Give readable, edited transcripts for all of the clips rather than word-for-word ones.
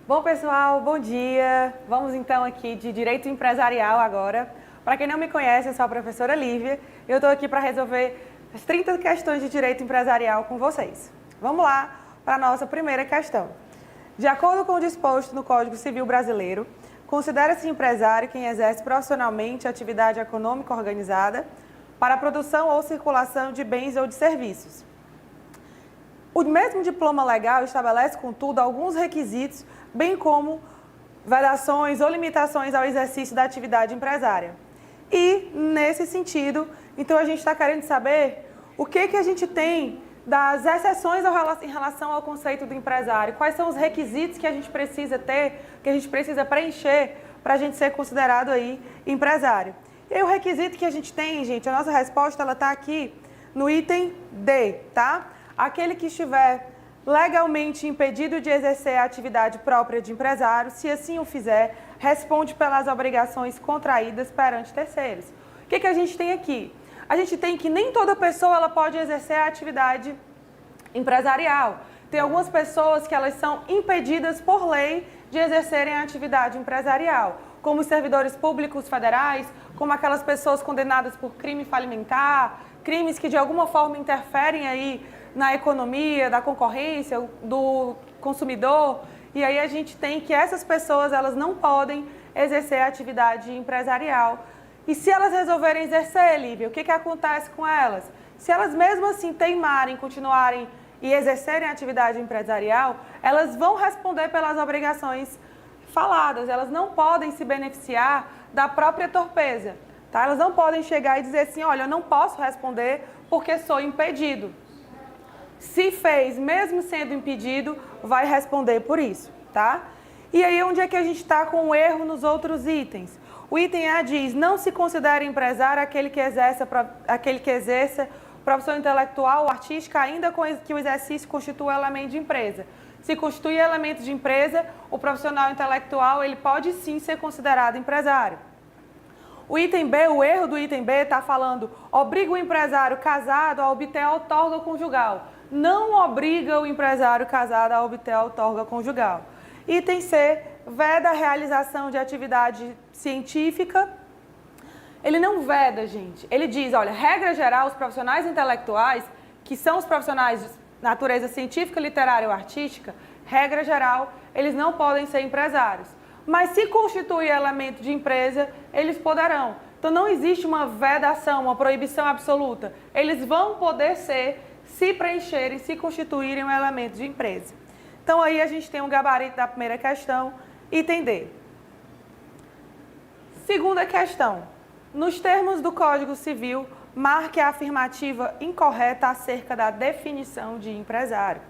Bom, pessoal, bom dia. Vamos então aqui de Direito Empresarial agora. Para quem não me conhece, eu sou a professora Lívia. Eu estou aqui para resolver as 30 questões de Direito Empresarial com vocês. Vamos lá para a nossa primeira questão. De acordo com o disposto no Código Civil Brasileiro, considera-se empresário quem exerce profissionalmente atividade econômica organizada para a produção ou circulação de bens ou de serviços. O mesmo diploma legal estabelece, contudo, alguns requisitos, bem como vedações ou limitações ao exercício da atividade empresária. E, nesse sentido, então a gente está querendo saber o que a gente tem das exceções em relação ao conceito do empresário. Quais são os requisitos que a gente precisa ter, que a gente precisa preencher para a gente ser considerado aí empresário. E aí, o requisito que a gente tem, gente, a nossa resposta ela está aqui no item D, tá? Aquele que estiver legalmente impedido de exercer a atividade própria de empresário, se assim o fizer, responde pelas obrigações contraídas perante terceiros. O que a gente tem aqui? A gente tem que nem toda pessoa ela pode exercer a atividade empresarial. Tem algumas pessoas que elas são impedidas por lei de exercerem a atividade empresarial, como os servidores públicos federais, como aquelas pessoas condenadas por crime falimentar, crimes que de alguma forma interferem aí na economia, da concorrência, do consumidor. E aí a gente tem que essas pessoas elas não podem exercer a atividade empresarial. E se elas resolverem exercer, Lívia, o que acontece com elas? Se elas mesmo assim teimarem, continuarem e exercerem a atividade empresarial, elas vão responder pelas obrigações faladas, elas não podem se beneficiar da própria torpeza, tá? Elas não podem chegar e dizer assim, olha, eu não posso responder porque sou impedido. Se fez, mesmo sendo impedido, vai responder por isso, tá? E aí, onde é que a gente está com o erro nos outros itens? O item A diz, não se considera empresário aquele que exerça profissão intelectual ou artística, ainda que o exercício constitua elemento de empresa. Se constitui elemento de empresa, o profissional intelectual ele pode sim ser considerado empresário. O item B, o erro do item B está falando, obriga o empresário casado a obter a outorga conjugal. Não obriga o empresário casado a obter a outorga conjugal. Item C, veda a realização de atividade científica. Ele não veda, gente. Ele diz, olha, regra geral, os profissionais intelectuais, que são os profissionais de natureza científica, literária ou artística, regra geral, eles não podem ser empresários. Mas se constituir elemento de empresa, eles poderão. Então não existe uma vedação, uma proibição absoluta. Eles vão poder ser, se preencherem, se constituírem um elemento de empresa. Então aí a gente tem um gabarito da primeira questão, item D. Segunda questão. Nos termos do Código Civil, marque a afirmativa incorreta acerca da definição de empresário.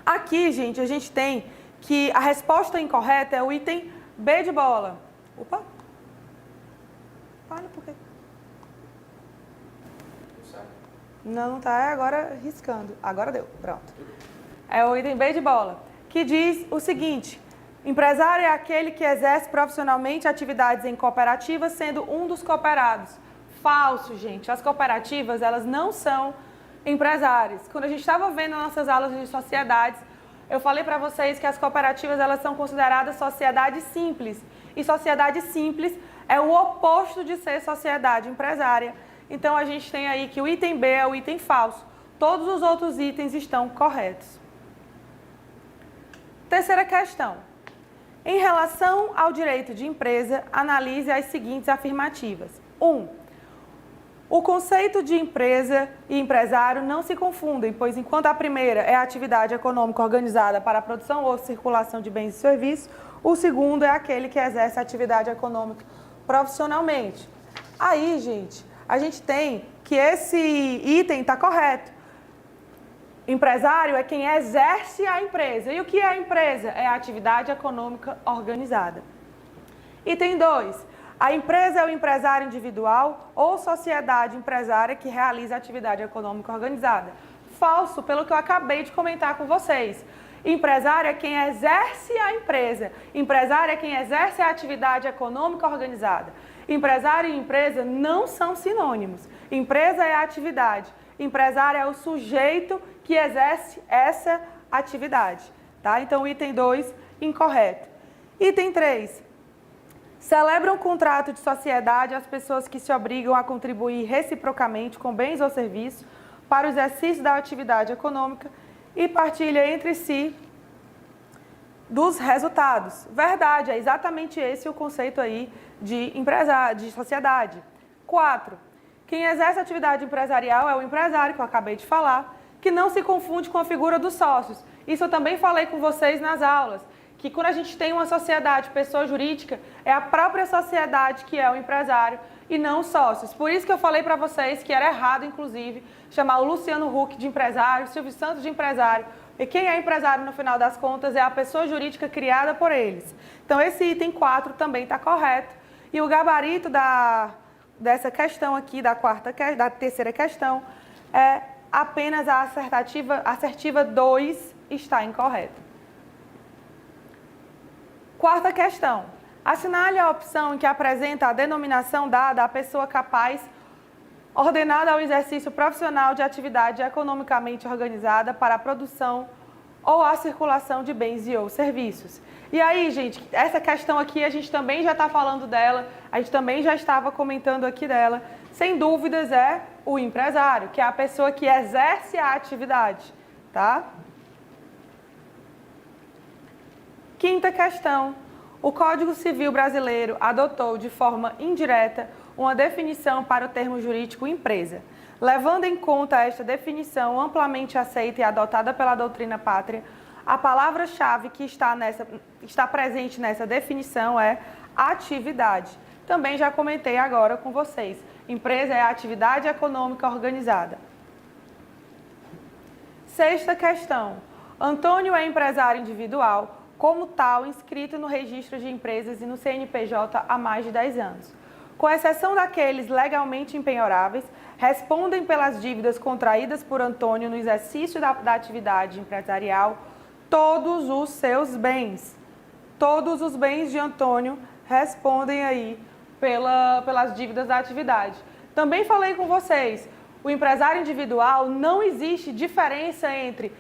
Aqui, gente, a gente tem que a resposta incorreta é o item B de bola. Opa! Olha por quê? Não tá, agora riscando. Agora deu, pronto. É o item B de bola, que diz o seguinte, empresário é aquele que exerce profissionalmente atividades em cooperativas, sendo um dos cooperados. Falso, gente. As cooperativas, elas não são empresários. Quando a gente estava vendo nossas aulas de sociedades, eu falei para vocês que as cooperativas, elas são consideradas sociedades simples. E sociedade simples é o oposto de ser sociedade empresária. Então, a gente tem aí que o item B é o item falso. Todos os outros itens estão corretos. Terceira questão. Em relação ao direito de empresa, analise as seguintes afirmativas. 1. O conceito de empresa e empresário não se confundem, pois enquanto a primeira é a atividade econômica organizada para a produção ou circulação de bens e serviços, o segundo é aquele que exerce a atividade econômica profissionalmente. Aí, gente, a gente tem que esse item está correto. Empresário é quem exerce a empresa. E o que é a empresa? É a atividade econômica organizada. Item 2. A empresa é o empresário individual ou sociedade empresária que realiza a atividade econômica organizada. Falso, pelo que eu acabei de comentar com vocês. Empresário é quem exerce a empresa. Empresário é quem exerce a atividade econômica organizada. Empresário e empresa não são sinônimos. Empresa é a atividade. Empresário é o sujeito que exerce essa atividade. tá? Então, item 2, incorreto. Item 3, celebram um contrato de sociedade as pessoas que se obrigam a contribuir reciprocamente com bens ou serviços para o exercício da atividade econômica e partilha entre si dos resultados. Verdade, é exatamente esse o conceito aí de sociedade. 4, quem exerce atividade empresarial é o empresário, que eu acabei de falar, que não se confunde com a figura dos sócios. Isso eu também falei com vocês nas aulas, que quando a gente tem uma sociedade, pessoa jurídica, é a própria sociedade que é o empresário e não os sócios. Por isso que eu falei para vocês que era errado, inclusive, chamar o Luciano Huck de empresário, o Silvio Santos de empresário. E quem é empresário, no final das contas, é a pessoa jurídica criada por eles. Então, esse item 4 também está correto. E o gabarito dessa questão aqui, da terceira questão, é apenas a assertiva 2 está incorreta. Quarta questão. Assinale a opção em que apresenta a denominação dada à pessoa capaz ordenada ao exercício profissional de atividade economicamente organizada para a produção ou a circulação de bens e ou serviços. E aí, gente, essa questão aqui a gente também já está falando dela, a gente também já estava comentando aqui dela. Sem dúvidas é o empresário, que é a pessoa que exerce a atividade, tá? Quinta questão. O Código Civil brasileiro adotou de forma indireta uma definição para o termo jurídico empresa. Levando em conta esta definição amplamente aceita e adotada pela doutrina pátria, a palavra-chave que está presente nessa definição é atividade. Também já comentei agora com vocês. Empresa é a atividade econômica organizada. Sexta questão. Antônio é empresário individual, como tal, inscrito no registro de empresas e no CNPJ há mais de 10 anos. Com exceção daqueles legalmente impenhoráveis, respondem pelas dívidas contraídas por Antônio no exercício da atividade empresarial todos os seus bens. Todos os bens de Antônio respondem aí pelas dívidas da atividade. Também falei com vocês, o empresário individual não existe diferença entre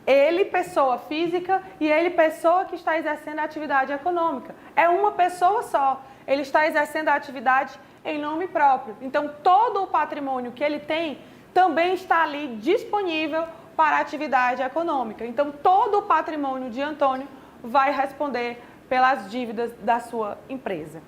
ele, pessoa física, e ele, pessoa que está exercendo a atividade econômica. É uma pessoa só. Ele está exercendo a atividade em nome próprio. Então, todo o patrimônio que ele tem também está ali disponível para a atividade econômica. Então, todo o patrimônio de Antônio vai responder pelas dívidas da sua empresa.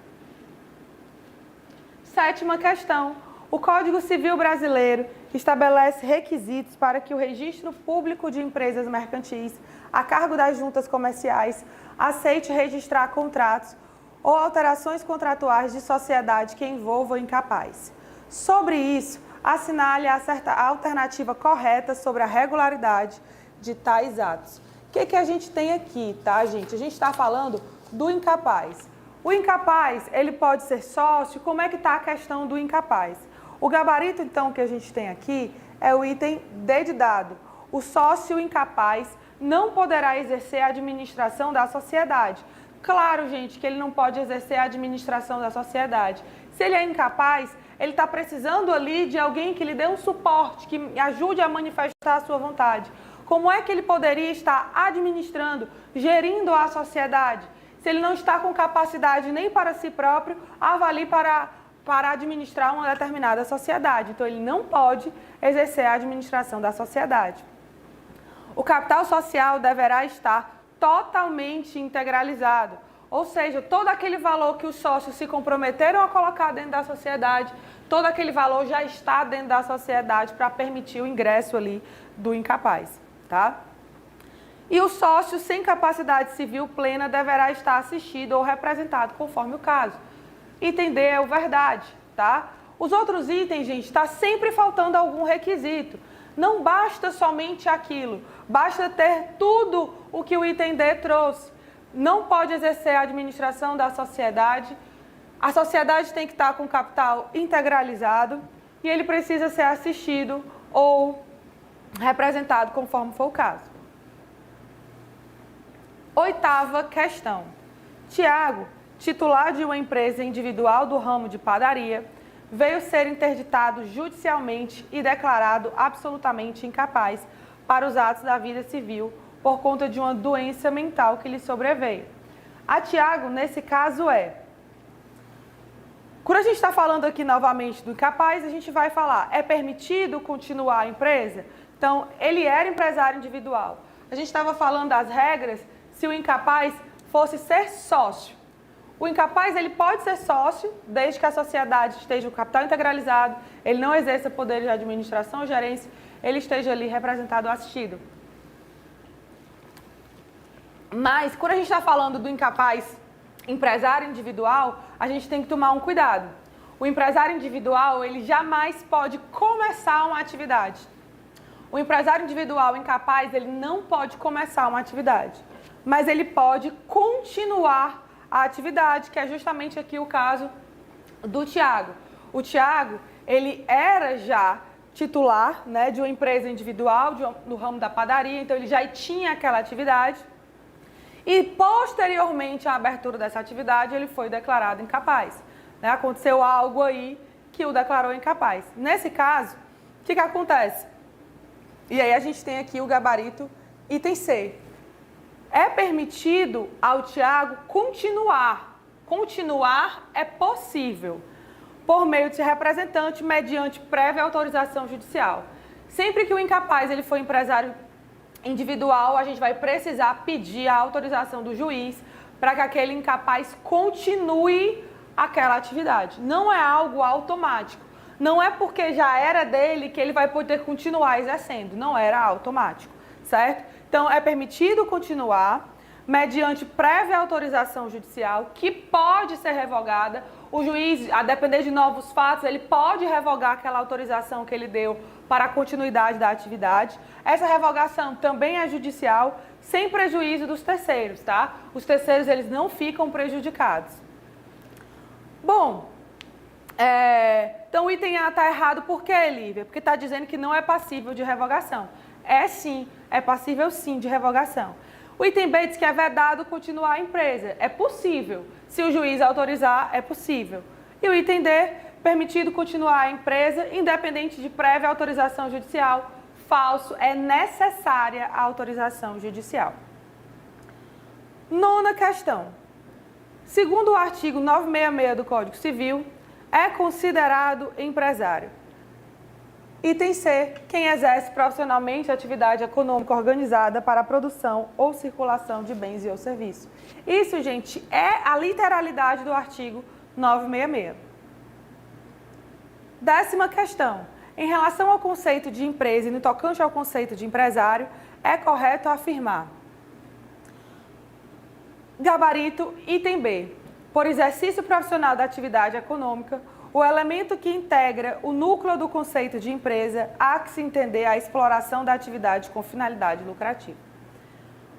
Sétima questão. O Código Civil brasileiro estabelece requisitos para que o registro público de empresas mercantis, a cargo das juntas comerciais, aceite registrar contratos ou alterações contratuais de sociedade que envolvam incapaz. Sobre isso, assinale a alternativa correta sobre a regularidade de tais atos. O que a gente tem aqui, tá, gente? A gente está falando do incapaz. O incapaz, ele pode ser sócio. Como é que está a questão do incapaz? O gabarito, então, que a gente tem aqui é o item D de dado. O sócio incapaz não poderá exercer a administração da sociedade. Claro, gente, que ele não pode exercer a administração da sociedade. Se ele é incapaz, ele está precisando ali de alguém que lhe dê um suporte, que ajude a manifestar a sua vontade. Como é que ele poderia estar administrando, gerindo a sociedade, se ele não está com capacidade nem para si próprio, avalie para administrar uma determinada sociedade? Então, ele não pode exercer a administração da sociedade. O capital social deverá estar totalmente integralizado, ou seja, todo aquele valor que os sócios se comprometeram a colocar dentro da sociedade, todo aquele valor já está dentro da sociedade para permitir o ingresso ali do incapaz, tá? E o sócio sem capacidade civil plena deverá estar assistido ou representado, conforme o caso. Item D é o verdade, tá? Os outros itens, gente, está sempre faltando algum requisito. Não basta somente aquilo, basta ter tudo o que o item D trouxe. Não pode exercer a administração da sociedade, a sociedade tem que estar com capital integralizado e ele precisa ser assistido ou representado, conforme for o caso. Oitava questão. Tiago, titular de uma empresa individual do ramo de padaria, veio ser interditado judicialmente e declarado absolutamente incapaz para os atos da vida civil por conta de uma doença mental que lhe sobreveio. A Tiago, nesse caso, quando a gente está falando aqui novamente do incapaz, a gente vai falar, é permitido continuar a empresa? Então, ele era empresário individual. A gente estava falando das regras se o incapaz fosse ser sócio. O incapaz, ele pode ser sócio, desde que a sociedade esteja com capital integralizado, ele não exerça poder de administração ou gerência, ele esteja ali representado ou assistido. Mas, quando a gente está falando do incapaz empresário individual, a gente tem que tomar um cuidado. O empresário individual, ele jamais pode começar uma atividade. O empresário individual incapaz, ele não pode começar uma atividade, mas ele pode continuar a atividade, que é justamente aqui o caso do Tiago. O Tiago, ele era já titular, né, de uma empresa individual, no ramo da padaria, então ele já tinha aquela atividade. E, posteriormente à abertura dessa atividade, ele foi declarado incapaz. Né? Aconteceu algo aí que o declarou incapaz. Nesse caso, o que acontece? E aí a gente tem aqui o gabarito item C. É permitido ao Tiago continuar. Continuar é possível, por meio de seu representante, mediante prévia autorização judicial. Sempre que o incapaz ele for empresário individual, a gente vai precisar pedir a autorização do juiz para que aquele incapaz continue aquela atividade. Não é algo automático. Não é porque já era dele que ele vai poder continuar exercendo. Não era automático, certo? Então, é permitido continuar mediante prévia autorização judicial, que pode ser revogada. O juiz, a depender de novos fatos, ele pode revogar aquela autorização que ele deu para a continuidade da atividade. Essa revogação também é judicial, sem prejuízo dos terceiros, tá? Os terceiros, eles não ficam prejudicados. Bom, então o item A está errado por quê, Lívia? Porque está dizendo que não é passível de revogação. É sim, é passível sim de revogação. O item B diz que é vedado continuar a empresa. É possível. Se o juiz autorizar, é possível. E o item D, permitido continuar a empresa, independente de prévia autorização judicial. Falso, é necessária a autorização judicial. Nona questão. Segundo o artigo 966 do Código Civil, é considerado empresário. Item C, quem exerce profissionalmente atividade econômica organizada para a produção ou circulação de bens e ou serviços. Isso, gente, é a literalidade do artigo 966. Décima questão. Em relação ao conceito de empresa e no tocante ao conceito de empresário, é correto afirmar. Gabarito, item B. Por exercício profissional da atividade econômica, o elemento que integra o núcleo do conceito de empresa há que se entender a exploração da atividade com finalidade lucrativa.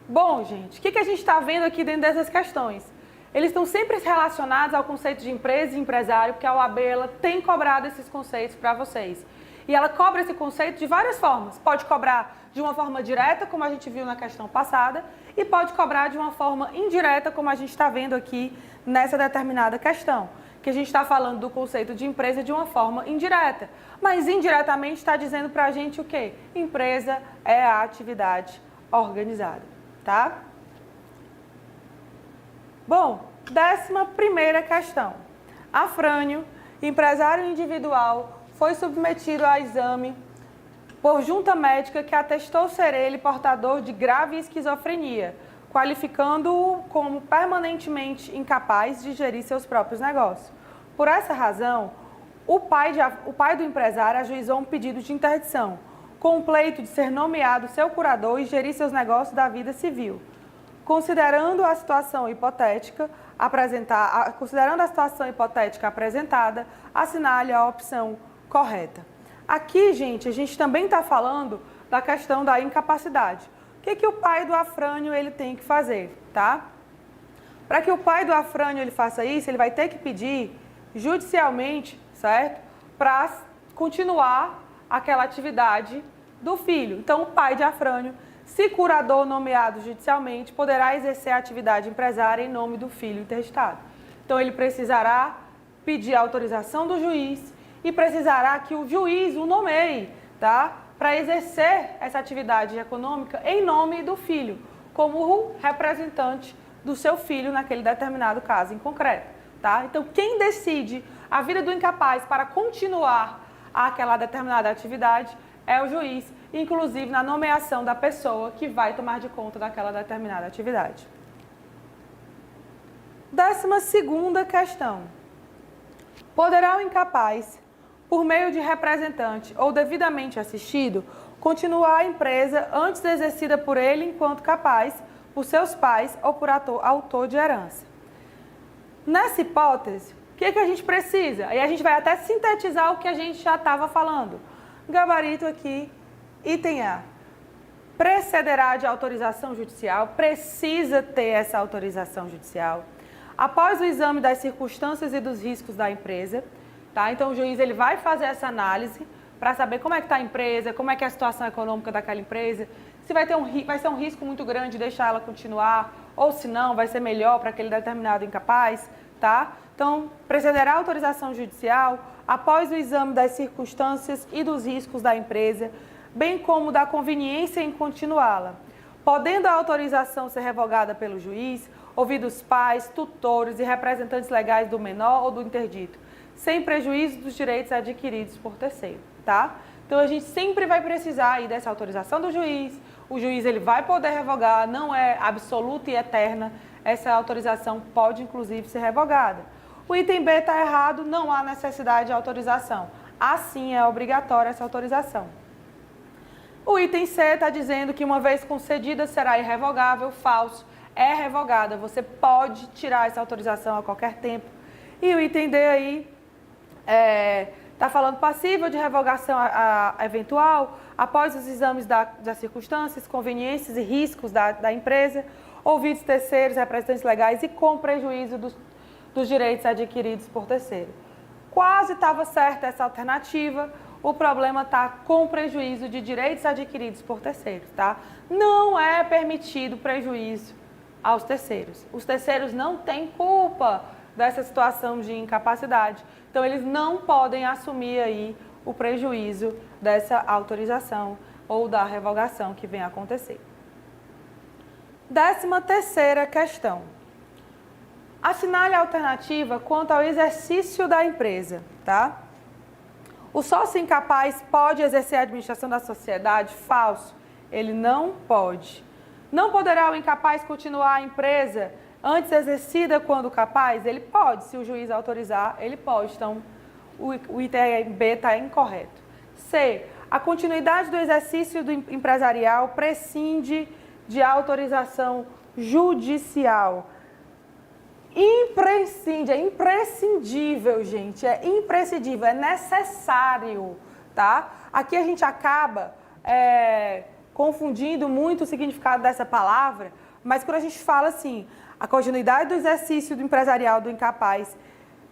Bom, gente, o que a gente está vendo aqui dentro dessas questões? Eles estão sempre relacionados ao conceito de empresa e empresário, porque a OAB ela tem cobrado esses conceitos para vocês. E ela cobra esse conceito de várias formas. Pode cobrar de uma forma direta, como a gente viu na questão passada, e pode cobrar de uma forma indireta, como a gente está vendo aqui nessa determinada questão. Que a gente está falando do conceito de empresa de uma forma indireta. Mas indiretamente está dizendo para a gente o quê? Empresa é a atividade organizada, tá? Bom, 11ª questão. Afrânio, empresário individual, foi submetido a exame por junta médica que atestou ser ele portador de grave esquizofrenia, qualificando-o como permanentemente incapaz de gerir seus próprios negócios. Por essa razão, o pai do empresário ajuizou um pedido de interdição, com o pleito de ser nomeado seu curador e gerir seus negócios da vida civil. Considerando a situação hipotética apresentada, assinale a opção correta. Aqui, gente, a gente também está falando da questão da incapacidade. O que o pai do Afrânio ele tem que fazer, tá? Para que o pai do Afrânio ele faça isso, ele vai ter que pedir judicialmente, certo? Para continuar aquela atividade do filho. Então, o pai de Afrânio, se curador nomeado judicialmente, poderá exercer a atividade empresária em nome do filho interditado. Então, ele precisará pedir a autorização do juiz e precisará que o juiz o nomeie, tá? para exercer essa atividade econômica em nome do filho, como o representante do seu filho naquele determinado caso em concreto, tá? Então, quem decide a vida do incapaz para continuar aquela determinada atividade é o juiz, inclusive na nomeação da pessoa que vai tomar de conta daquela determinada atividade. 12ª questão. Poderá o incapaz, por meio de representante ou devidamente assistido, continuar a empresa antes exercida por ele enquanto capaz, por seus pais ou por autor de herança? Nessa hipótese, o que a gente precisa? E a gente vai até sintetizar o que a gente já estava falando. Gabarito aqui, item A. Precederá de autorização judicial, precisa ter essa autorização judicial. Após o exame das circunstâncias e dos riscos da empresa, tá? Então o juiz ele vai fazer essa análise para saber como é que está a empresa, como é que é a situação econômica daquela empresa, se vai ser um risco muito grande deixar ela continuar, ou se não, vai ser melhor para aquele determinado incapaz, tá? Então, precederá a autorização judicial após o exame das circunstâncias e dos riscos da empresa, bem como da conveniência em continuá-la. Podendo a autorização ser revogada pelo juiz, ouvidos pais, tutores e representantes legais do menor ou do interdito, sem prejuízo dos direitos adquiridos por terceiro, tá? Então, a gente sempre vai precisar aí dessa autorização do juiz. O juiz ele vai poder revogar, não é absoluta e eterna. Essa autorização pode, inclusive, ser revogada. O item B está errado, não há necessidade de autorização. Assim, é obrigatória essa autorização. O item C está dizendo que uma vez concedida será irrevogável, falso, é revogada. Você pode tirar essa autorização a qualquer tempo. E o item D aí está falando passível de revogação eventual após os exames das circunstâncias, conveniências e riscos da empresa, ouvidos terceiros, representantes legais e com prejuízo dos direitos adquiridos por terceiro. Quase estava certa essa alternativa, o problema está com prejuízo de direitos adquiridos por terceiros, tá? Não é permitido prejuízo aos terceiros. Os terceiros não têm culpa dessa situação de incapacidade, então eles não podem assumir aí o prejuízo dessa autorização ou da revogação que vem a acontecer. 13ª questão. Assinale a alternativa quanto ao exercício da empresa, tá? O sócio incapaz pode exercer a administração da sociedade? Falso. Ele não pode. Não poderá o incapaz continuar a empresa antes exercida quando capaz? Ele pode. Se o juiz autorizar, ele pode. Então, o item B está incorreto. C. A continuidade do exercício do empresarial prescinde de autorização judicial. É imprescindível, gente, é imprescindível, é necessário, tá? Aqui a gente acaba confundindo muito o significado dessa palavra, mas quando a gente fala assim, a continuidade do exercício do empresarial do incapaz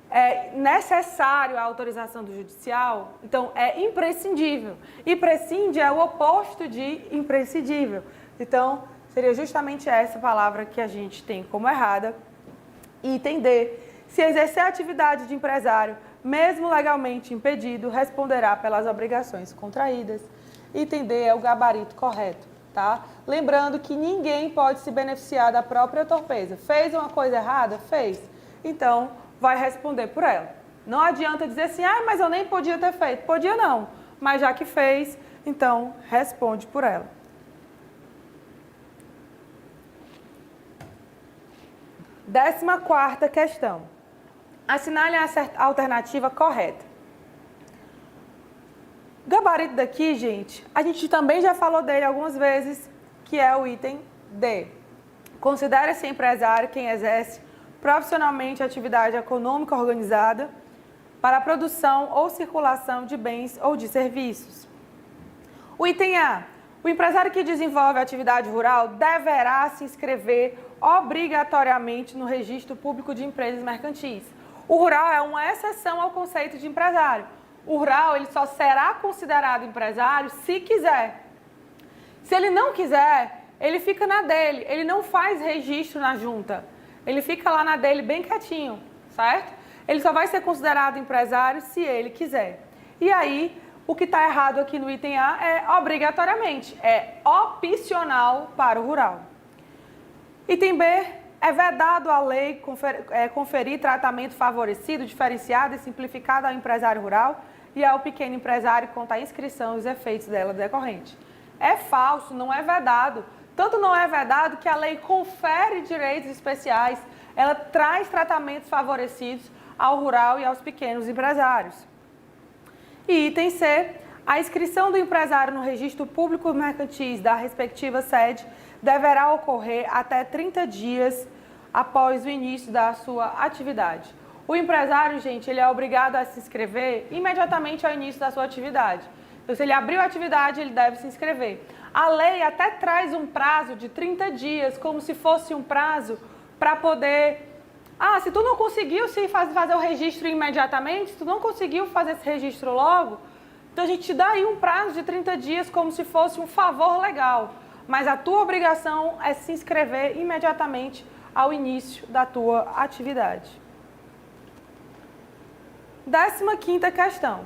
é necessário a autorização do judicial, então é imprescindível. E prescinde é o oposto de imprescindível. Então, seria justamente essa palavra que a gente tem como errada. Item D. Se exercer a atividade de empresário, mesmo legalmente impedido, responderá pelas obrigações contraídas. Item D é o gabarito correto, tá? Lembrando que ninguém pode se beneficiar da própria torpeza. Fez uma coisa errada? Fez. Então, vai responder por ela. Não adianta dizer assim, mas eu nem podia ter feito. Podia não, mas já que fez, então responde por ela. 14ª questão. Assinale a alternativa correta. O gabarito daqui, gente, a gente também já falou dele algumas vezes, que é o item D. Considere-se empresário quem exerce profissionalmente atividade econômica organizada para a produção ou circulação de bens ou de serviços. O item A. O empresário que desenvolve atividade rural deverá se inscrever obrigatoriamente no Registro Público de Empresas Mercantis. O rural é uma exceção ao conceito de empresário. O rural ele só será considerado empresário se quiser. Se ele não quiser, ele fica na dele, ele não faz registro na junta. Ele fica lá na dele bem quietinho, certo? Ele só vai ser considerado empresário se ele quiser. E aí, O que está errado aqui no item A é obrigatoriamente, é opcional para o rural. Item B, é vedado a lei conferir tratamento favorecido, diferenciado e simplificado ao empresário rural e ao pequeno empresário quanto à inscrição e os efeitos dela decorrente. É falso, não é vedado. Tanto não é vedado que a lei confere direitos especiais, ela traz tratamentos favorecidos ao rural e aos pequenos empresários. E item C, a inscrição do empresário no registro público mercantil da respectiva sede deverá ocorrer até 30 dias após o início da sua atividade. O empresário, gente, ele é obrigado a se inscrever imediatamente ao início da sua atividade. Então, se ele abriu a atividade, ele deve se inscrever. A lei até traz um prazo de 30 dias, como se fosse um prazo para poder... se tu não conseguiu fazer o registro imediatamente, se tu não conseguiu fazer esse registro logo, então a gente te dá aí um prazo de 30 dias como se fosse um favor legal. Mas a tua obrigação é se inscrever imediatamente ao início da tua atividade. 15ª questão.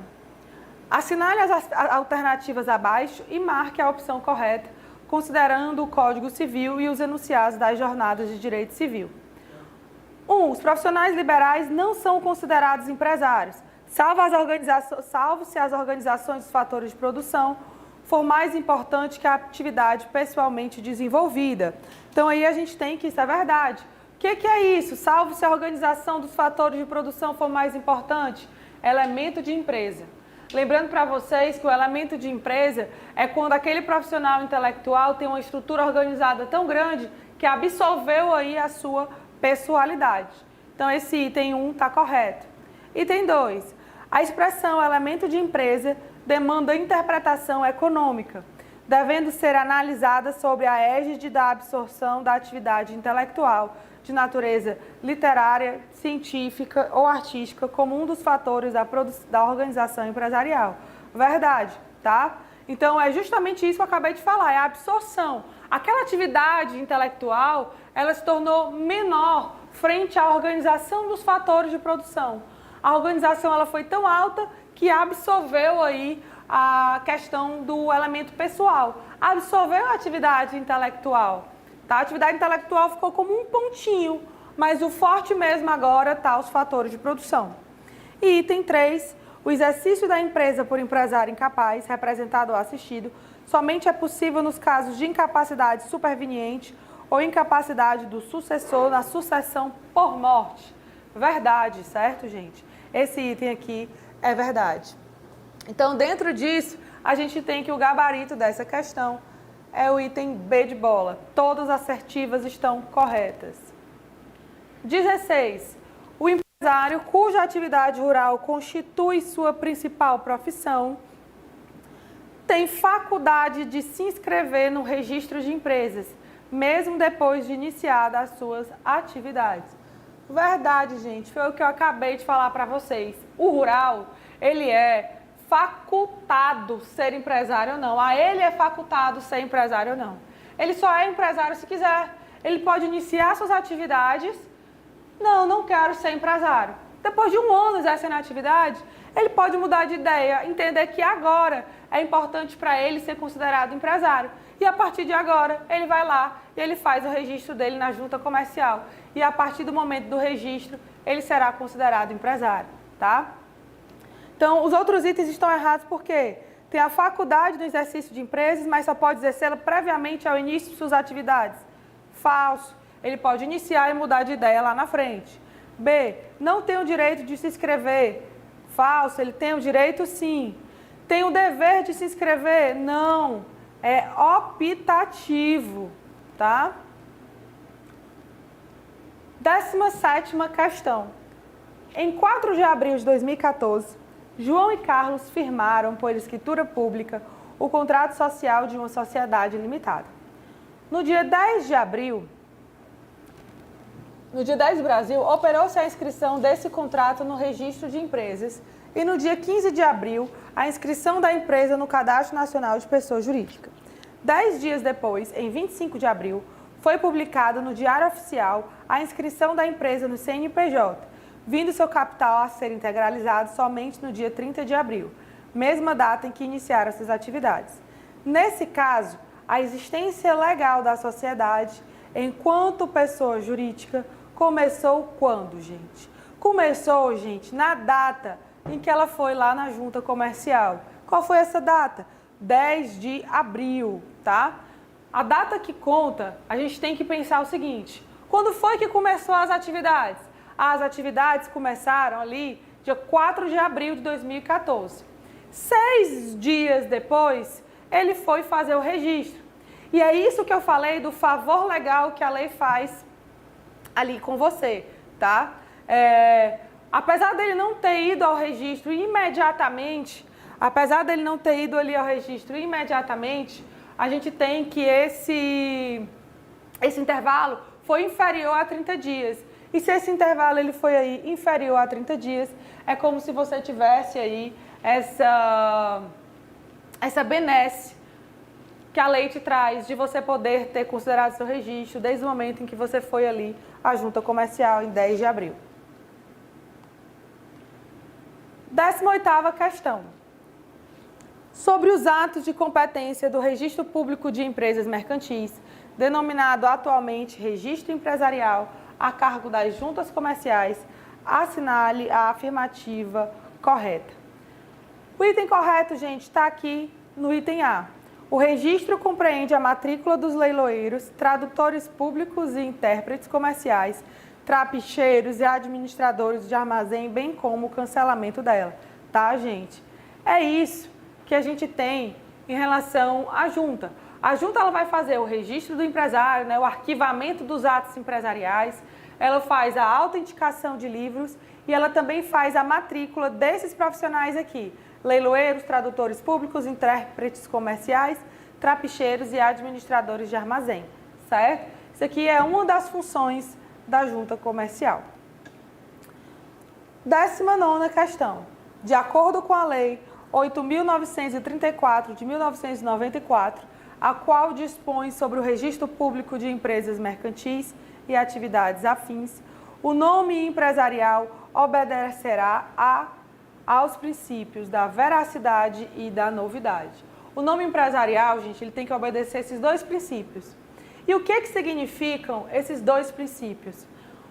Assinale as alternativas abaixo e marque a opção correta, considerando o Código Civil e os enunciados das jornadas de direito civil. 1. Os profissionais liberais não são considerados empresários, salvo se as organizações dos fatores de produção for mais importante que a atividade pessoalmente desenvolvida. Então, aí a gente tem que, isso é verdade. O que é isso? Salvo se a organização dos fatores de produção for mais importante? Elemento de empresa. Lembrando para vocês que o elemento de empresa é quando aquele profissional intelectual tem uma estrutura organizada tão grande que absorveu aí a sua pessoalidade. Então, esse item 1 está correto. Item 2. A expressão elemento de empresa demanda interpretação econômica, devendo ser analisada sob a égide da absorção da atividade intelectual de natureza literária, científica ou artística como um dos fatores da organização empresarial. Verdade, tá? Então, é justamente isso que eu acabei de falar, é a absorção. Aquela atividade intelectual, ela se tornou menor frente à organização dos fatores de produção. A organização ela foi tão alta que absorveu aí a questão do elemento pessoal, absorveu a atividade intelectual. Tá? A atividade intelectual ficou como um pontinho, mas o forte mesmo agora está os fatores de produção. E item 3, o exercício da empresa por empresário incapaz, representado ou assistido, somente é possível nos casos de incapacidade superveniente ou incapacidade do sucessor na sucessão por morte. Verdade, certo, gente? Esse item aqui é verdade. Então, dentro disso, a gente tem que o gabarito dessa questão é o item B de bola. Todas as assertivas estão corretas. 16. O empresário cuja atividade rural constitui sua principal profissão tem faculdade de se inscrever no registro de empresas, mesmo depois de iniciadas as suas atividades. Verdade, gente, foi o que eu acabei de falar para vocês. O rural, ele é facultado ser empresário ou não. A ele é facultado ser empresário ou não. Ele só é empresário se quiser. Ele pode iniciar suas atividades. Não quero ser empresário. Depois de um ano exercendo a atividade, ele pode mudar de ideia, entender que agora é importante para ele ser considerado empresário. E a partir de agora, ele vai lá e ele faz o registro dele na junta comercial. E a partir do momento do registro, ele será considerado empresário, tá? Então, os outros itens estão errados porque tem a faculdade do exercício de empresas, mas só pode exercê-la previamente ao início de suas atividades. Falso. Ele pode iniciar e mudar de ideia lá na frente. B. Não tem o direito de se inscrever. Falso. Ele tem o direito, sim. Tem o dever de se inscrever? Não. É optativo, tá? 17ª questão. Em 4 de abril de 2014, João e Carlos firmaram, por escritura pública, o contrato social de uma sociedade limitada. No dia 10 de abril, no dia 10 do Brasil, operou-se a inscrição desse contrato no registro de empresas e no dia 15 de abril, a inscrição da empresa no Cadastro Nacional de Pessoa Jurídica. 10 dias depois, em 25 de abril, foi publicado no Diário Oficial a inscrição da empresa no CNPJ, vindo seu capital a ser integralizado somente no dia 30 de abril. mesma data em que iniciaram essas atividades. Nesse caso, a existência legal da sociedade, enquanto pessoa jurídica, começou quando, gente? Começou, gente, na data em que ela foi lá na junta comercial. Qual foi essa data? 10 de abril, tá? A data que conta, a gente tem que pensar o seguinte: quando foi que começou as atividades? As atividades começaram ali dia 4 de abril de 2014. 6 dias depois, ele foi fazer o registro. E é isso que eu falei do favor legal que a lei faz ali com você, tá? Apesar dele não ter ido ao registro imediatamente, a gente tem que esse intervalo foi inferior a 30 dias. E se esse intervalo ele foi aí inferior a 30 dias, é como se você tivesse aí essa benesse que a lei te traz de você poder ter considerado seu registro desde o momento em que você foi ali à junta comercial em 10 de abril. 18ª questão. Sobre os atos de competência do Registro Público de Empresas Mercantis, denominado atualmente Registro Empresarial, a cargo das juntas comerciais, assinale a afirmativa correta. O item correto, gente, está aqui no item A. O registro compreende a matrícula dos leiloeiros, tradutores públicos e intérpretes comerciais, trapicheiros e administradores de armazém, bem como o cancelamento dela, tá, gente? É isso que a gente tem em relação à junta. A junta ela vai fazer o registro do empresário, né, o arquivamento dos atos empresariais, ela faz a autenticação de livros e ela também faz a matrícula desses profissionais aqui: leiloeiros, tradutores públicos, intérpretes comerciais, trapicheiros e administradores de armazém, certo? Isso aqui é uma das funções da junta comercial. 19ª questão. De acordo com a Lei 8.934 de 1994, a qual dispõe sobre o registro público de empresas mercantis e atividades afins, o nome empresarial obedecerá aos princípios da veracidade e da novidade. O nome empresarial, gente, ele tem que obedecer esses dois princípios. E o que significam esses dois princípios?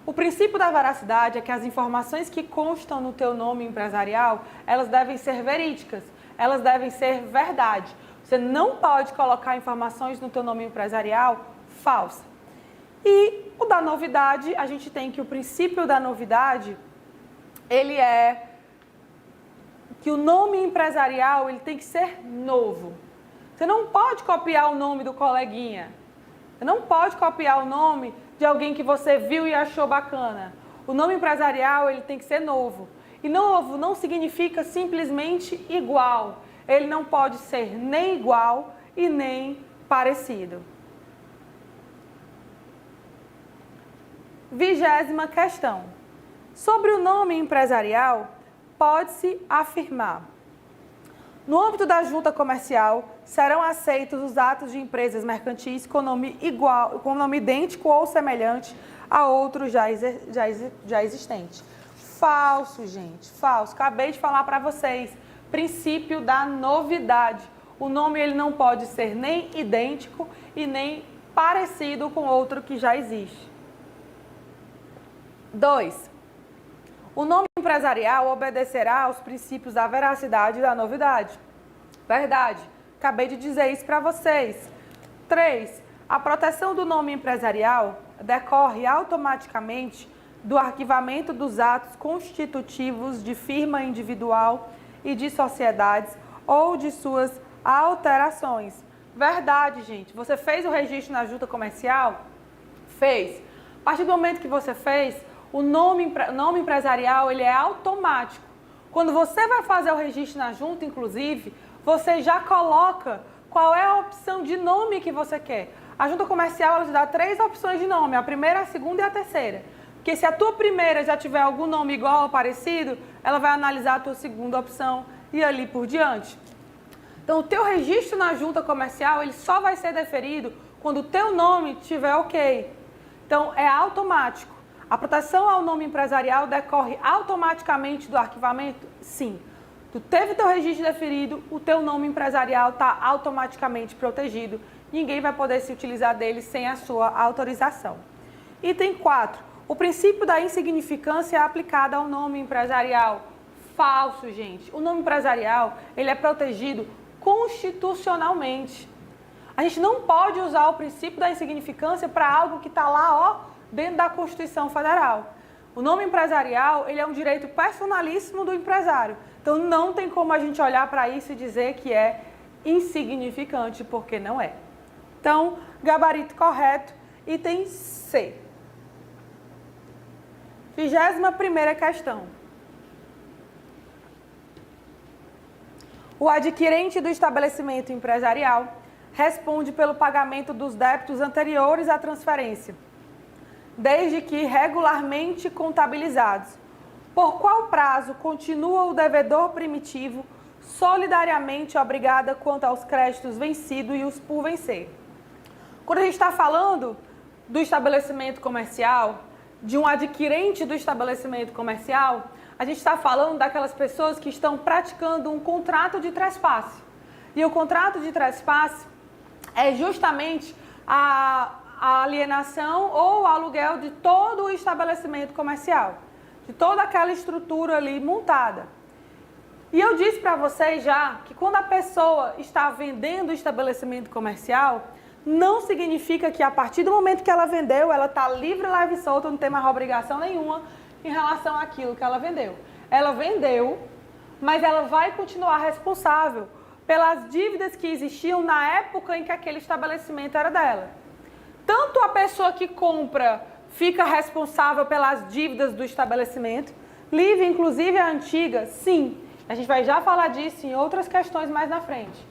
O princípio da veracidade é que as informações que constam no teu nome empresarial, elas devem ser verídicas, elas devem ser verdade. Você não pode colocar informações no teu nome empresarial falsa. E o da novidade, a gente tem que o princípio da novidade, ele é que o nome empresarial ele tem que ser novo. Você não pode copiar o nome do coleguinha. Você não pode copiar o nome de alguém que você viu e achou bacana. O nome empresarial ele tem que ser novo. E novo não significa simplesmente igual. Ele não pode ser nem igual e nem parecido. 20ª questão. Sobre o nome empresarial, pode-se afirmar: no âmbito da junta comercial, serão aceitos os atos de empresas mercantis com nome igual, com nome idêntico ou semelhante a outro já existente. Falso, gente, falso. Acabei de falar para vocês. Princípio da novidade. O nome ele não pode ser nem idêntico e nem parecido com outro que já existe. 2. O nome empresarial obedecerá aos princípios da veracidade e da novidade. Verdade. Acabei de dizer isso para vocês. 3. A proteção do nome empresarial decorre automaticamente do arquivamento dos atos constitutivos de firma individual e de sociedades ou de suas alterações. Verdade, gente. Você fez o registro na junta comercial? Fez. A partir do momento que você fez, o nome empresarial ele é automático. Quando você vai fazer o registro na junta, inclusive, você já coloca qual é a opção de nome que você quer. A junta comercial ela te dá 3 opções de nome, a primeira, a segunda e a terceira. Porque se a tua primeira já tiver algum nome igual ou parecido, ela vai analisar a tua segunda opção e ali por diante. Então, o teu registro na junta comercial ele só vai ser deferido quando o teu nome estiver ok. Então, é automático. A proteção ao nome empresarial decorre automaticamente do arquivamento? Sim. Tu teve teu registro deferido, o teu nome empresarial está automaticamente protegido. Ninguém vai poder se utilizar dele sem a sua autorização. Item 4. O princípio da insignificância é aplicado ao nome empresarial. Falso, gente. O nome empresarial, ele é protegido constitucionalmente. A gente não pode usar o princípio da insignificância para algo que está lá, ó, dentro da Constituição Federal. O nome empresarial, ele é um direito personalíssimo do empresário. Então, não tem como a gente olhar para isso e dizer que é insignificante, porque não é. Então, gabarito correto, item C. 21ª questão. O adquirente do estabelecimento empresarial responde pelo pagamento dos débitos anteriores à transferência, desde que regularmente contabilizados. Por qual prazo continua o devedor primitivo solidariamente obrigado quanto aos créditos vencidos e os por vencer? Quando a gente está falando do estabelecimento comercial, de um adquirente do estabelecimento comercial, a gente está falando daquelas pessoas que estão praticando um contrato de trespasse. E o contrato de trespasse é justamente a alienação ou o aluguel de todo o estabelecimento comercial, de toda aquela estrutura ali montada. E eu disse para vocês já que quando a pessoa está vendendo o estabelecimento comercial, não significa que a partir do momento que ela vendeu, ela está livre, leve e solta, não tem mais obrigação nenhuma em relação àquilo que ela vendeu. Ela vendeu, mas ela vai continuar responsável pelas dívidas que existiam na época em que aquele estabelecimento era dela. Tanto a pessoa que compra fica responsável pelas dívidas do estabelecimento, livre, inclusive a antiga, sim. A gente vai já falar disso em outras questões mais na frente.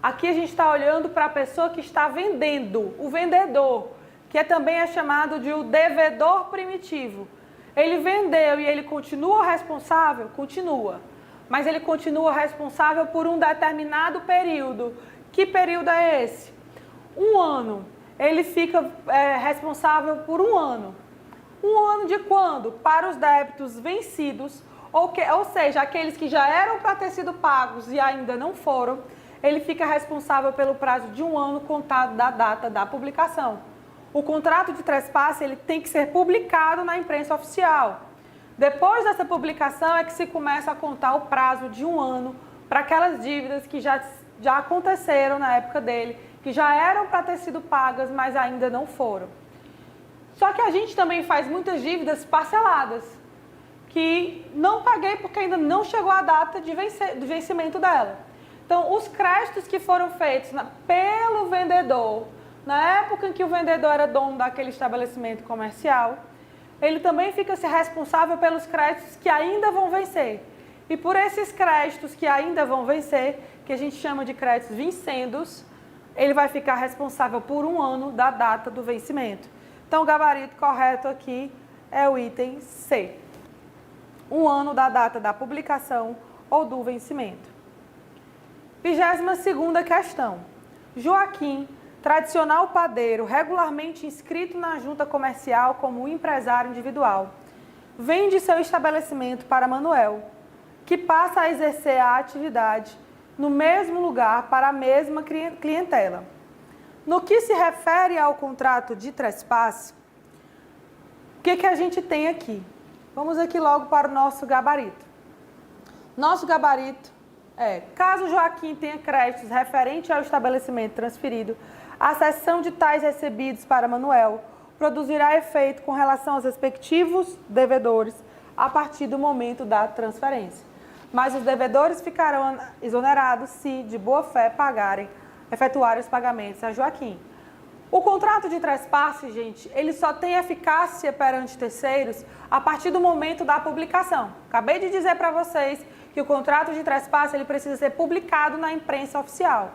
Aqui a gente está olhando para a pessoa que está vendendo, o vendedor, que também é chamado de o devedor primitivo. Ele vendeu e ele continua responsável? Continua. Mas ele continua responsável por um determinado período. Que período é esse? 1 ano. Ele fica responsável por 1 ano. 1 ano de quando? Para os débitos vencidos, ou seja, aqueles que já eram para ter sido pagos e ainda não foram, ele fica responsável pelo prazo de 1 ano contado da data da publicação. O contrato de trespasse, ele tem que ser publicado na imprensa oficial. Depois dessa publicação é que se começa a contar o prazo de 1 ano para aquelas dívidas que já aconteceram na época dele, que já eram para ter sido pagas, mas ainda não foram. Só que a gente também faz muitas dívidas parceladas, que não paguei porque ainda não chegou a data de vencimento dela. Então, os créditos que foram feitos pelo vendedor, na época em que o vendedor era dono daquele estabelecimento comercial, ele também fica responsável pelos créditos que ainda vão vencer. E por esses créditos que ainda vão vencer, que a gente chama de créditos vincendos, ele vai ficar responsável por 1 ano da data do vencimento. Então, o gabarito correto aqui é o item C. 1 ano da data da publicação ou do vencimento. 22ª questão. Joaquim, tradicional padeiro, regularmente inscrito na junta comercial como empresário individual, vende seu estabelecimento para Manuel, que passa a exercer a atividade no mesmo lugar para a mesma clientela. No que se refere ao contrato de trespasse, o que a gente tem aqui? Vamos aqui logo para o nosso gabarito. Nosso gabarito caso Joaquim tenha créditos referentes ao estabelecimento transferido, a cessão de tais recebidos para Manuel produzirá efeito com relação aos respectivos devedores a partir do momento da transferência. Mas os devedores ficarão exonerados se, de boa fé, efetuarem os pagamentos a Joaquim. O contrato de trespasse, gente, ele só tem eficácia perante terceiros a partir do momento da publicação. Acabei de dizer para vocês que o contrato de trespasse ele precisa ser publicado na imprensa oficial.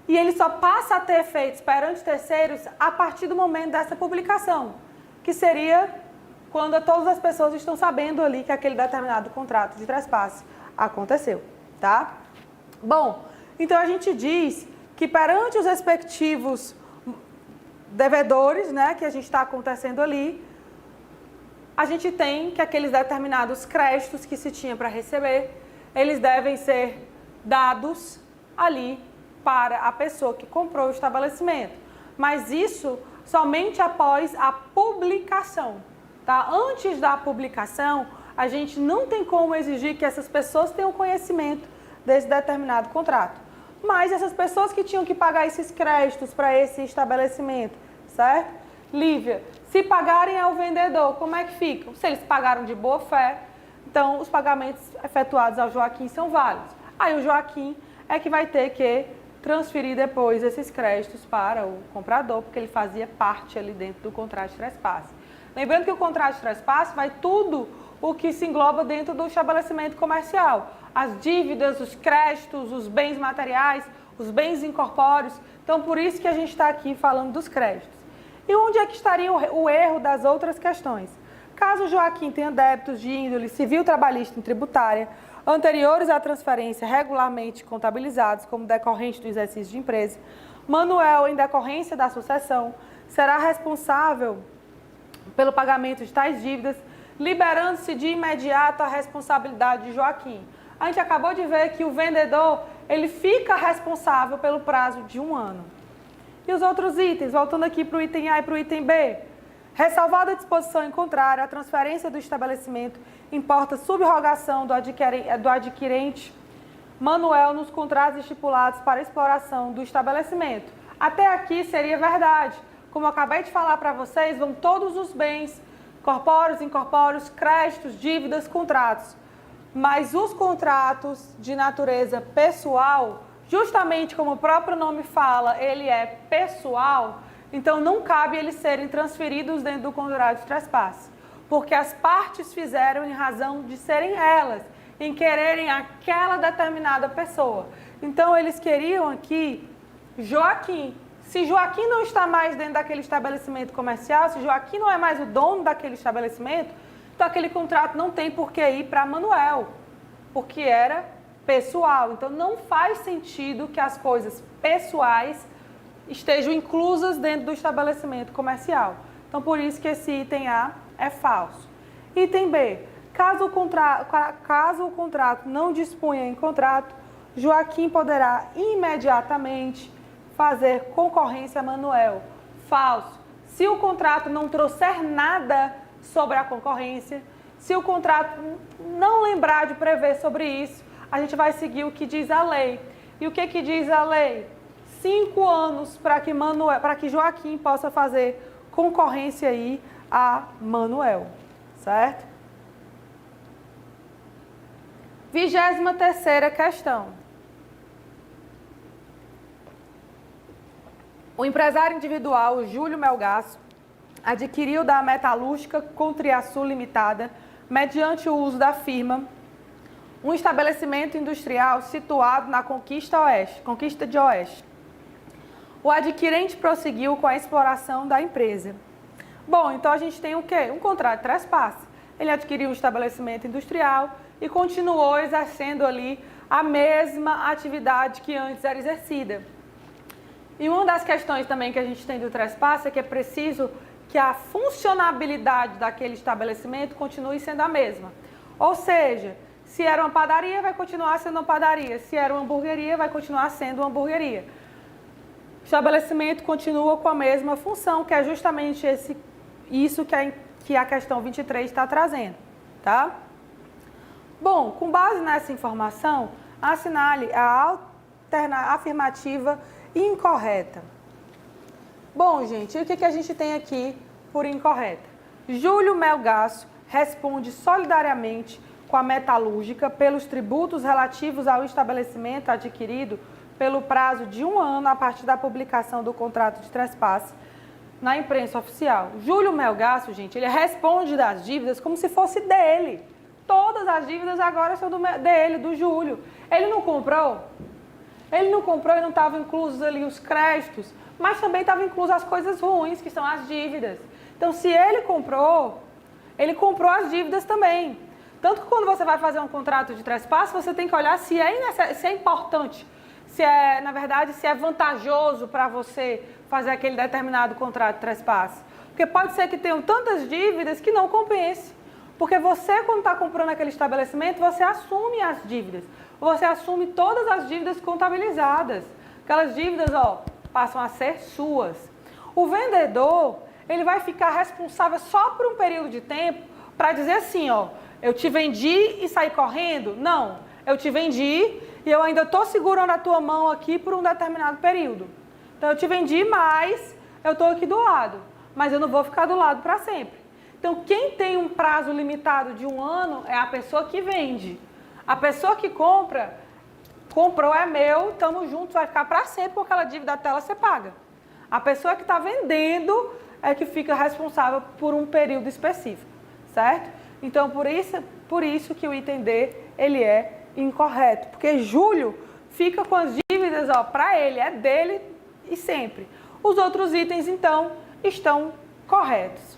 E ele só passa a ter efeitos perante terceiros a partir do momento dessa publicação, que seria quando todas as pessoas estão sabendo ali que aquele determinado contrato de trespasse aconteceu, tá? Bom, então a gente diz que perante os respectivos devedores, né, que a gente está acontecendo ali, a gente tem que aqueles determinados créditos que se tinha para receber, eles devem ser dados ali para a pessoa que comprou o estabelecimento. Mas isso somente após a publicação, tá? Antes da publicação, a gente não tem como exigir que essas pessoas tenham conhecimento desse determinado contrato. Mas essas pessoas que tinham que pagar esses créditos para esse estabelecimento, certo? Lívia, se pagarem ao vendedor, como é que ficam? Se eles pagaram de boa fé, então os pagamentos efetuados ao Joaquim são válidos. Aí o Joaquim é que vai ter que transferir depois esses créditos para o comprador, porque ele fazia parte ali dentro do contrato de trespasse. Lembrando que o contrato de trespasse vai tudo o que se engloba dentro do estabelecimento comercial. As dívidas, os créditos, os bens materiais, os bens incorpóreos. Então, por isso que a gente está aqui falando dos créditos. E onde é que estaria o erro das outras questões? Caso o Joaquim tenha débitos de índole civil, trabalhista e tributária, anteriores à transferência regularmente contabilizados como decorrente do exercício de empresa, Manuel, em decorrência da sucessão, será responsável pelo pagamento de tais dívidas, liberando-se de imediato a responsabilidade de Joaquim. A gente acabou de ver que o vendedor, ele fica responsável pelo prazo de 1 ano. E os outros itens, voltando aqui para o item A e para o item B. Ressalvada a disposição em contrário, a transferência do estabelecimento importa subrogação do adquirente Manuel nos contratos estipulados para exploração do estabelecimento. Até aqui seria verdade. Como eu acabei de falar para vocês, vão todos os bens, corpóreos, incorpóreos, créditos, dívidas, contratos. Mas os contratos de natureza pessoal, justamente como o próprio nome fala, ele é pessoal, então não cabe eles serem transferidos dentro do contrato de trespasse. Porque as partes fizeram em razão de serem elas, em quererem aquela determinada pessoa. Então eles queriam aqui Joaquim. Se Joaquim não está mais dentro daquele estabelecimento comercial, se Joaquim não é mais o dono daquele estabelecimento, então aquele contrato não tem por que ir para Manuel, porque era pessoal. Então não faz sentido que as coisas pessoais estejam inclusas dentro do estabelecimento comercial. Então por isso que esse item A é falso. Item B, caso o contrato não disponha em contrato, Joaquim poderá imediatamente fazer concorrência a Manuel. Falso. Se o contrato não trouxer nada sobre a concorrência, se o contrato não lembrar de prever sobre isso, a gente vai seguir o que diz a lei. E o que diz a lei? 5 anos para que Joaquim possa fazer concorrência aí a Manuel, certo? 23ª questão. O empresário individual Júlio Melgaço adquiriu da Metalúrgica Contriaçu Limitada, mediante o uso da firma, um estabelecimento industrial situado na Conquista de Oeste. O adquirente prosseguiu com a exploração da empresa. Bom, então a gente tem o quê? Um contrato de trespasse. Ele adquiriu um estabelecimento industrial e continuou exercendo ali a mesma atividade que antes era exercida. E uma das questões também que a gente tem do trespasse é que é preciso que a funcionabilidade daquele estabelecimento continue sendo a mesma. Ou seja, se era uma padaria, vai continuar sendo uma padaria. Se era uma hamburgueria, vai continuar sendo uma hamburgueria. O estabelecimento continua com a mesma função, que é justamente isso que a questão 23 está trazendo, tá? Bom, com base nessa informação, assinale a afirmativa incorreta. Bom, gente, o que a gente tem aqui por incorreta? Júlio Melgaço responde solidariamente com a Metalúrgica pelos tributos relativos ao estabelecimento adquirido pelo prazo de 1 ano a partir da publicação do contrato de trespasse na imprensa oficial. Júlio Melgaço, gente, ele responde das dívidas como se fosse dele. Todas as dívidas agora são dele, do Júlio. Ele não comprou? Ele não comprou e não estavam inclusos ali os créditos, mas também estavam inclusas as coisas ruins, que são as dívidas. Então, se ele comprou as dívidas também. Tanto que quando você vai fazer um contrato de trespasse, você tem que olhar se é importante, na verdade, se é vantajoso para você fazer aquele determinado contrato de trespasse. Porque pode ser que tenham tantas dívidas que não compense. Porque você, quando está comprando aquele estabelecimento, você assume as dívidas. Você assume todas as dívidas contabilizadas. Aquelas dívidas, ó, passam a ser suas. O vendedor, ele vai ficar responsável só por um período de tempo para dizer assim, ó, eu te vendi e saí correndo? Não, eu te vendi e eu ainda estou segurando a tua mão aqui por um determinado período. Então, eu te vendi, mas eu estou aqui do lado. Mas eu não vou ficar do lado para sempre. Então, quem tem um prazo limitado de 1 ano é a pessoa que vende. A pessoa que compra, comprou, é meu, estamos juntos, vai ficar para sempre, porque aquela dívida até ela ser paga. A pessoa que está vendendo é que fica responsável por um período específico, certo? Então, por isso que o item D, ele é incorreto. Porque Júlio fica com as dívidas, ó, para ele, é dele e sempre. Os outros itens, então, estão corretos.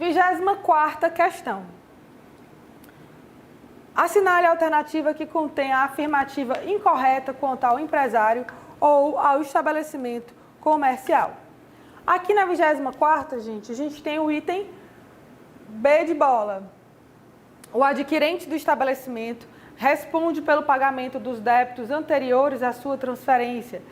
24ª questão. Assinale a alternativa que contém a afirmativa incorreta quanto ao empresário ou ao estabelecimento comercial. Aqui na 24ª, gente, a gente tem o item B de bola. O adquirente do estabelecimento responde pelo pagamento dos débitos anteriores à sua transferência,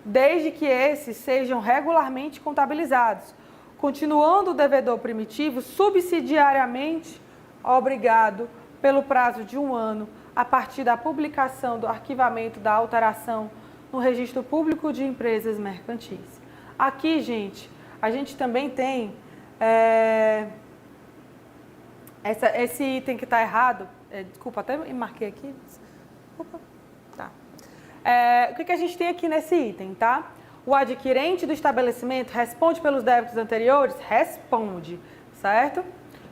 desde que esses sejam regularmente contabilizados, continuando o devedor primitivo subsidiariamente obrigado pelo prazo de 1 ano a partir da publicação do arquivamento da alteração no Registro Público de Empresas Mercantis. Aqui, gente, a gente também tem esse item que está errado. Desculpa, até marquei aqui. Desculpa. Tá. O que a gente tem aqui nesse item, tá? O adquirente do estabelecimento responde pelos débitos anteriores? Responde, certo?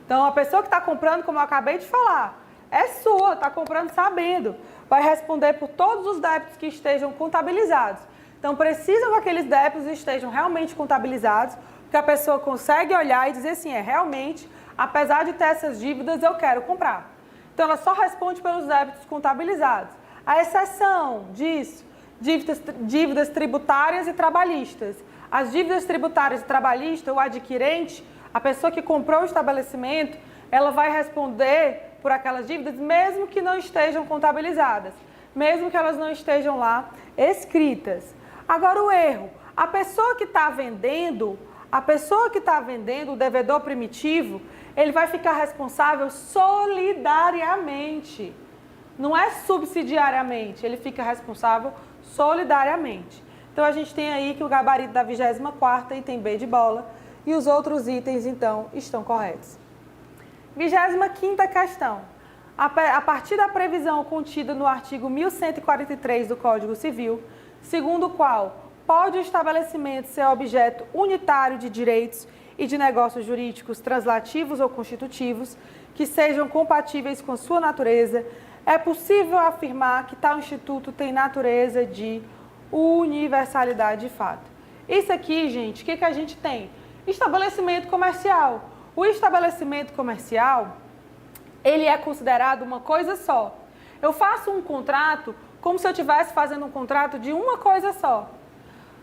Então, a pessoa que está comprando, como eu acabei de falar, é sua, está comprando sabendo. Vai responder por todos os débitos que estejam contabilizados. Então, precisam que aqueles débitos estejam realmente contabilizados, porque a pessoa consegue olhar e dizer assim, realmente, apesar de ter essas dívidas, eu quero comprar. Então, ela só responde pelos débitos contabilizados. A exceção disso, dívidas tributárias e trabalhistas. As dívidas tributárias e trabalhistas, o adquirente, a pessoa que comprou o estabelecimento, ela vai responder por aquelas dívidas, mesmo que não estejam contabilizadas, mesmo que elas não estejam lá escritas. Agora o erro, a pessoa que está vendendo, o devedor primitivo, ele vai ficar responsável solidariamente. Não é subsidiariamente, ele fica responsável solidariamente. Então, a gente tem aí que o gabarito da 24ª, item B de bola, e os outros itens, então, estão corretos. 25ª questão. A partir da previsão contida no artigo 1143 do Código Civil, segundo o qual pode o estabelecimento ser objeto unitário de direitos e de negócios jurídicos translativos ou constitutivos que sejam compatíveis com sua natureza, é possível afirmar que tal instituto tem natureza de universalidade de fato. Isso aqui, gente, o que a gente tem? Estabelecimento comercial. O estabelecimento comercial, ele é considerado uma coisa só. Eu faço um contrato como se eu estivesse fazendo um contrato de uma coisa só.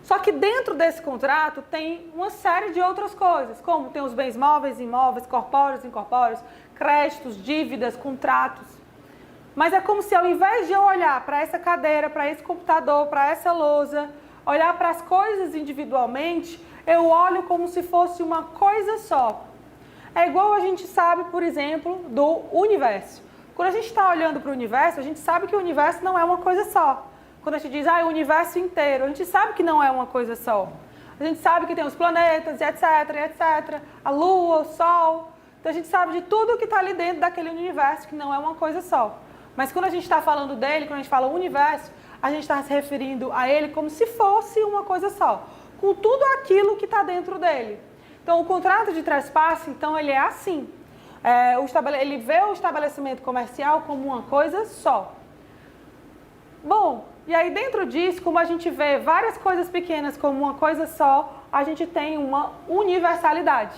Só que dentro desse contrato tem uma série de outras coisas, como tem os bens móveis, imóveis, corpóreos, incorpóreos, créditos, dívidas, contratos. Mas é como se ao invés de eu olhar para essa cadeira, para esse computador, para essa lousa, olhar para as coisas individualmente, eu olho como se fosse uma coisa só. É igual a gente sabe, por exemplo, do universo. Quando a gente está olhando para o universo, a gente sabe que o universo não é uma coisa só. Quando a gente diz, o universo inteiro, a gente sabe que não é uma coisa só. A gente sabe que tem os planetas, etc, etc, a lua, o sol. Então a gente sabe de tudo que está ali dentro daquele universo, que não é uma coisa só. Mas quando a gente está falando dele, quando a gente fala universo, a gente está se referindo a ele como se fosse uma coisa só, com tudo aquilo que está dentro dele. Então, o contrato de trespasse, então, ele é assim. Ele vê o estabelecimento comercial como uma coisa só. Bom, e aí dentro disso, como a gente vê várias coisas pequenas como uma coisa só, a gente tem uma universalidade.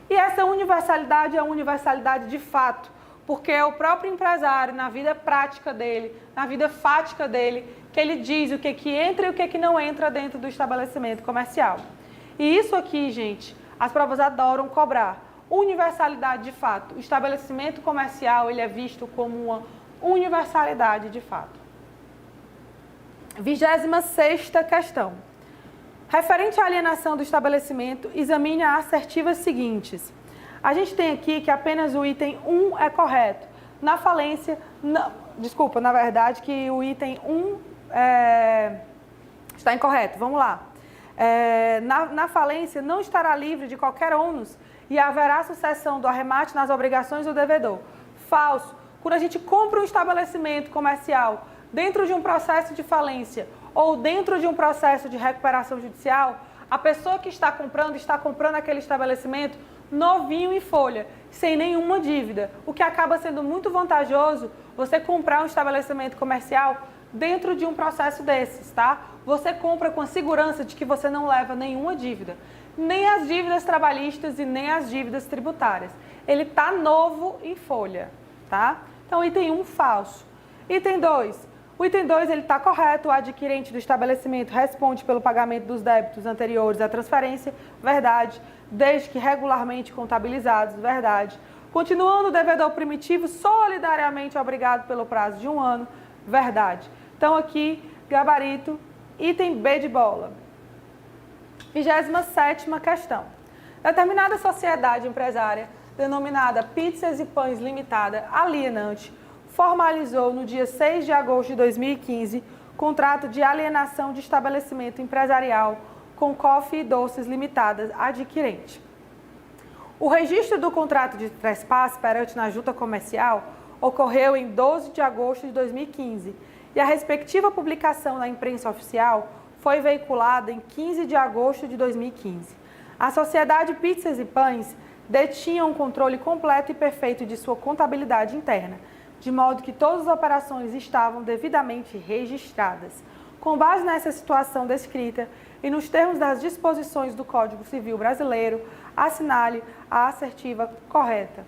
E essa universalidade é uma universalidade de fato, porque é o próprio empresário, na vida prática dele, na vida fática dele, que ele diz o que entra e o que não entra dentro do estabelecimento comercial. E isso aqui, gente, as provas adoram cobrar. universalidade de fato. O estabelecimento comercial, ele é visto como uma universalidade de fato. 26ª questão. Referente à alienação do estabelecimento, examine as assertivas seguintes. A gente tem aqui que apenas o item 1 é correto. Na falência, na verdade, que o item 1 está incorreto. Vamos lá. Na falência, não estará livre de qualquer ônus e haverá sucessão do arremate nas obrigações do devedor. Falso. Quando a gente compra um estabelecimento comercial dentro de um processo de falência ou dentro de um processo de recuperação judicial, a pessoa que está comprando aquele estabelecimento novinho em folha, sem nenhuma dívida, o que acaba sendo muito vantajoso você comprar um estabelecimento comercial dentro de um processo desses, tá? Você compra com a segurança de que você não leva nenhuma dívida, nem as dívidas trabalhistas e nem as dívidas tributárias. Ele está novo em folha, tá? Então, item 1, falso. Item 2. O item 2, ele está correto, o adquirente do estabelecimento responde pelo pagamento dos débitos anteriores à transferência, verdade, desde que regularmente contabilizados, verdade. Continuando o devedor primitivo solidariamente obrigado pelo prazo de 1 ano, verdade. Então, aqui, gabarito, item B de bola. 27ª questão. Determinada sociedade empresária, denominada Pizzas e Pães Limitada Alienante, formalizou no dia 6 de agosto de 2015 contrato de alienação de estabelecimento empresarial com Coffee e Doces Limitadas adquirente. O registro do contrato de trespasse perante na Junta Comercial ocorreu em 12 de agosto de 2015 e a respectiva publicação na imprensa oficial foi veiculada em 15 de agosto de 2015. A sociedade Pizzas e Pães detinha um controle completo e perfeito de sua contabilidade interna, de modo que todas as operações estavam devidamente registradas. Com base nessa situação descrita e nos termos das disposições do Código Civil Brasileiro, assinale a assertiva correta.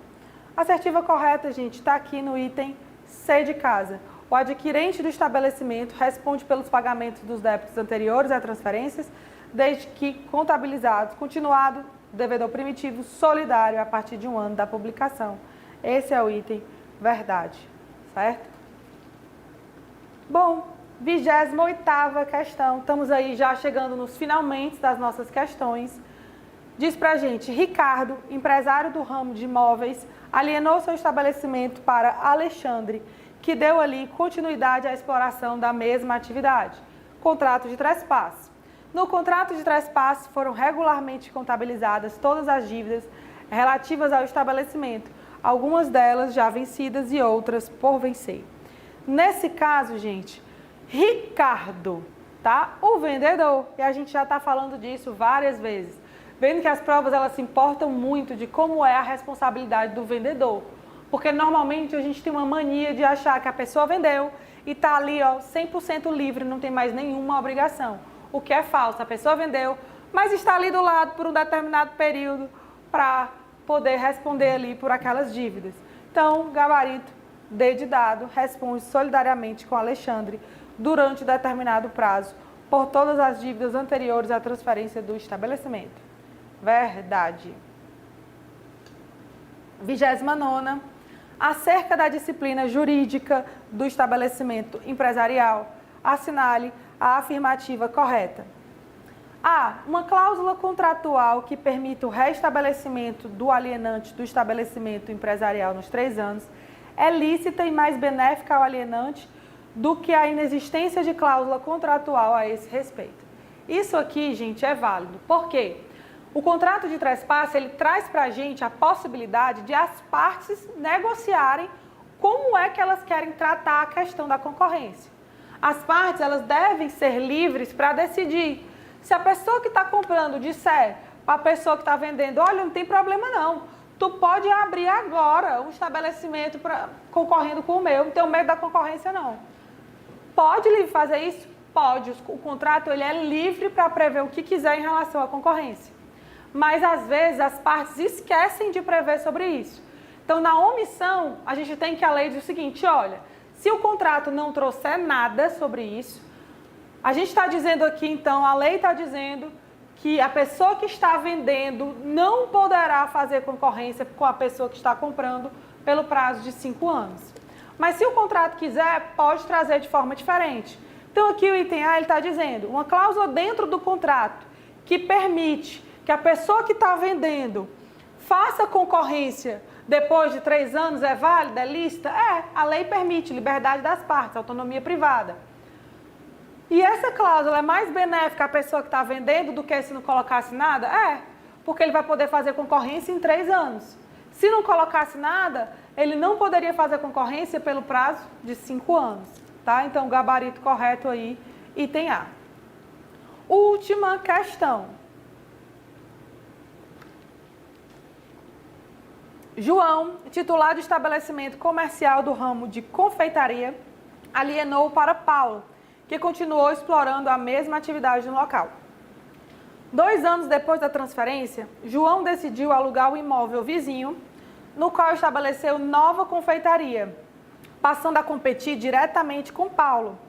A assertiva correta, gente, está aqui no item C de casa. O adquirente do estabelecimento responde pelos pagamentos dos débitos anteriores a transferências, desde que contabilizados, continuado, devedor primitivo solidário a partir de 1 ano da publicação. Esse é o item verdade, certo? Bom, 28ª questão, estamos aí já chegando nos finalmente das nossas questões. Diz pra gente, Ricardo, empresário do ramo de imóveis, alienou seu estabelecimento para Alexandre, que deu ali continuidade à exploração da mesma atividade. Contrato de trespasse. No contrato de trespasse foram regularmente contabilizadas todas as dívidas relativas ao estabelecimento, algumas delas já vencidas e outras por vencer. Nesse caso, gente, Ricardo, tá? O vendedor, e a gente já está falando disso várias vezes, vendo que as provas elas se importam muito de como é a responsabilidade do vendedor, porque normalmente a gente tem uma mania de achar que a pessoa vendeu e está ali, ó, 100% livre, não tem mais nenhuma obrigação, o que é falso. A pessoa vendeu, mas está ali do lado por um determinado período para poder responder ali por aquelas dívidas. Então, gabarito D de dado responde solidariamente com Alexandre durante determinado prazo por todas as dívidas anteriores à transferência do estabelecimento. Verdade. 29ª. Acerca da disciplina jurídica do estabelecimento empresarial, assinale a afirmativa correta. A. Uma cláusula contratual que permita o restabelecimento do alienante do estabelecimento empresarial nos 3 anos é lícita e mais benéfica ao alienante do que a inexistência de cláusula contratual a esse respeito. Isso aqui, gente, é válido. Por quê? O contrato de trespasse, ele traz para a gente a possibilidade de as partes negociarem como é que elas querem tratar a questão da concorrência. As partes, elas devem ser livres para decidir. Se a pessoa que está comprando disser para a pessoa que está vendendo, olha, não tem problema não, tu pode abrir agora um estabelecimento concorrendo com o meu, não tenho medo da concorrência não. Pode fazer isso? Pode. O contrato ele é livre para prever o que quiser em relação à concorrência. Mas, às vezes, as partes esquecem de prever sobre isso. Então, na omissão, a gente tem que a lei diz o seguinte, olha, se o contrato não trouxer nada sobre isso, a gente está dizendo aqui, então, a lei está dizendo que a pessoa que está vendendo não poderá fazer concorrência com a pessoa que está comprando pelo prazo de 5 anos. Mas se o contrato quiser, pode trazer de forma diferente. Então aqui o item A está dizendo, uma cláusula dentro do contrato que permite que a pessoa que está vendendo faça concorrência depois de 3 anos é válida, é lícita? A lei permite, liberdade das partes, autonomia privada. E essa cláusula é mais benéfica à pessoa que está vendendo do que se não colocasse nada? Porque ele vai poder fazer concorrência em 3 anos. Se não colocasse nada, ele não poderia fazer concorrência pelo prazo de 5 anos. Tá? Então, o gabarito correto aí, item A. Última questão. João, titular de estabelecimento comercial do ramo de confeitaria, alienou para Paulo, que continuou explorando a mesma atividade no local. 2 anos depois da transferência, João decidiu alugar o imóvel vizinho, no qual estabeleceu nova confeitaria, passando a competir diretamente com Paulo.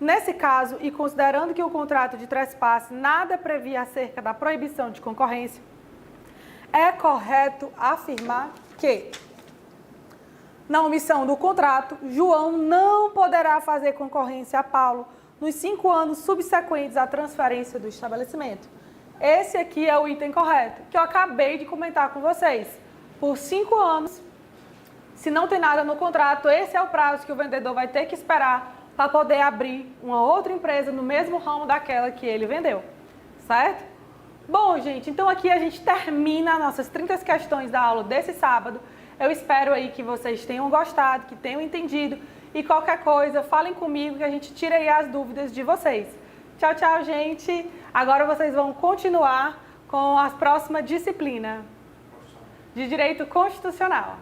Nesse caso, e considerando que o contrato de trespasse nada previa acerca da proibição de concorrência, é correto afirmar que, na omissão do contrato, João não poderá fazer concorrência a Paulo nos 5 anos subsequentes à transferência do estabelecimento. Esse aqui é o item correto, que eu acabei de comentar com vocês. Por 5 anos, se não tem nada no contrato, esse é o prazo que o vendedor vai ter que esperar para poder abrir uma outra empresa no mesmo ramo daquela que ele vendeu, certo? Bom, gente, então aqui a gente termina nossas 30 questões da aula desse sábado. Eu espero aí que vocês tenham gostado, que tenham entendido. E qualquer coisa, falem comigo que a gente tira aí as dúvidas de vocês. Tchau, tchau, gente. Agora vocês vão continuar com a próxima disciplina de Direito Constitucional.